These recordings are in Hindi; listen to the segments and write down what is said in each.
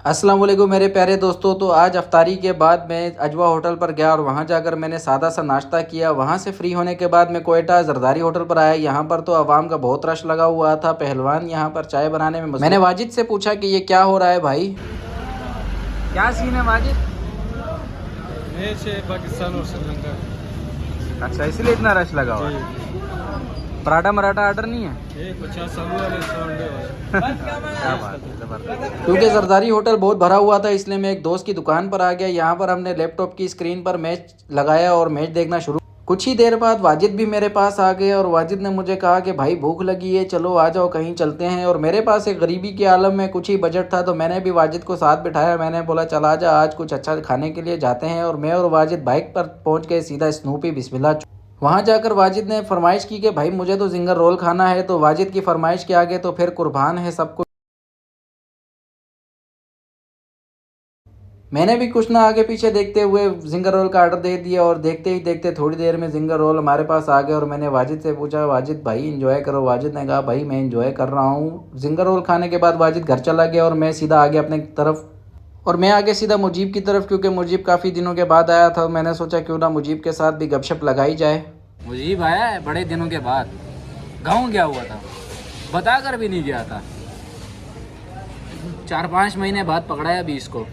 अस्सलाम वालेकुम मेरे प्यारे दोस्तों। तो आज अफ्तारी के बाद मैं अजवा होटल पर गया और वहाँ जाकर मैंने सादा सा नाश्ता किया। वहाँ से फ्री होने के बाद मैं कोयटा जरदारी होटल पर आया। यहाँ पर तो आवाम का बहुत रश लगा हुआ था। पहलवान यहाँ पर चाय बनाने में मैंने वाजिद से पूछा कि ये क्या हो रहा है भाई, क्या सीन है वाजिद? मैच है पाकिस्तान और श्रीलंका। अच्छा, इसलिए इतना रश लगा हुआ है। पराठा मराठा ऑर्डर नहीं है? 50 आलू वाले 100 अंडे वाले। क्या बात है, जबरदस्त। क्योंकि जरदारी होटल बहुत भरा हुआ था इसलिए मैं एक दोस्त की दुकान पर आ गया। यहाँ पर हमने लैपटॉप की स्क्रीन पर मैच लगाया और मैच देखना शुरू। कुछ ही देर बाद वाजिद भी मेरे पास आ गए और वाजिद ने मुझे कहा कि भाई भूख लगी है, चलो आ जाओ कहीं चलते हैं। और मेरे पास एक गरीबी के आलम में कुछ ही बजट था तो मैंने भी वाजिद को साथ बिठाया। मैंने बोला चल आ जा, आज कुछ अच्छा खाने के लिए जाते हैं। और मैं और वाजिद बाइक पर पहुंच गए सीधा स्नूपी बिस्मिल्लाह। वहाँ जाकर वाजिद ने फरमाइश की कि भाई मुझे तो जिंगर रोल खाना है। तो वाजिद की फरमाइश के आगे तो फिर कुर्बान है सब कुछ। मैंने भी कुछ ना आगे पीछे देखते हुए जिंगर रोल का ऑर्डर दे दिया और देखते ही देखते थोड़ी देर में जिंगर रोल हमारे पास आ गए। और मैंने वाजिद से पूछा, वाजिद भाई एंजॉय करो। वाजिद ने कहा भाई मैं एंजॉय कर रहा हूँ। जिंगर रोल खाने के बाद वाजिद घर चला गया और मैं सीधा आगे अपने तरफ। और मैं आगे सीधा मुजीब की तरफ, क्योंकि मुजीब काफ़ी दिनों के बाद आया था। मैंने सोचा क्यों ना मुजीब के साथ भी गपशप लगाई जाए। मुजीब आया है बड़े दिनों के बाद, गाँव गया हुआ था, बता कर भी नहीं गया था। 4-5 महीने बाद पकड़ा है अभी इसको।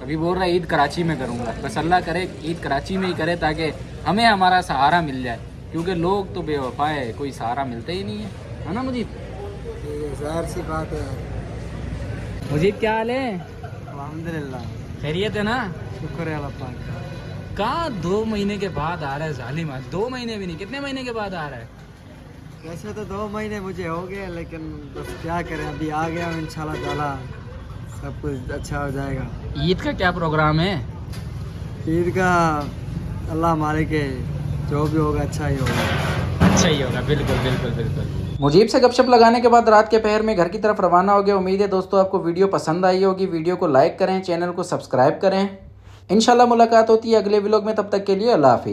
अभी बोल रहा है ईद कराची में करूँगा। बस अल्लाह करे ईद कराची में ही करे ताकि हमें हमारा सहारा मिल जाए, क्योंकि लोग तो बेवफा है, कोई सहारा मिलता ही नहीं है ना मुजीब? ज़ाहिर सी बात है। मुजीब क्या हाल है? अल्हम्दुलिल्लाह, खैरियत है ना? शुक्र है अल्लाह पाक का। कहाँ 2 महीने के बाद आ रहा है जालिम? 2 महीने भी नहीं, कितने महीने के बाद आ रहा है? वैसे तो 2 महीने मुझे हो गए, लेकिन बस क्या करें, अभी आ गया हूँ। इंशाल्लाह ताला सब कुछ अच्छा हो जाएगा। ईद का क्या प्रोग्राम है? ईद का अल्लाह मालिक है, जो भी होगा अच्छा ही होगा। अच्छा ही होगा, बिल्कुल बिल्कुल बिल्कुल। मुजीब से गपशप लगाने के बाद रात के पहर में घर की तरफ रवाना हो गया। उम्मीद है दोस्तों आपको वीडियो पसंद आई होगी। वीडियो को लाइक करें, चैनल को सब्सक्राइब करें। इंशाल्लाह मुलाकात होती है अगले व्लॉग में, तब तक के लिए अल्लाह हाफिज़।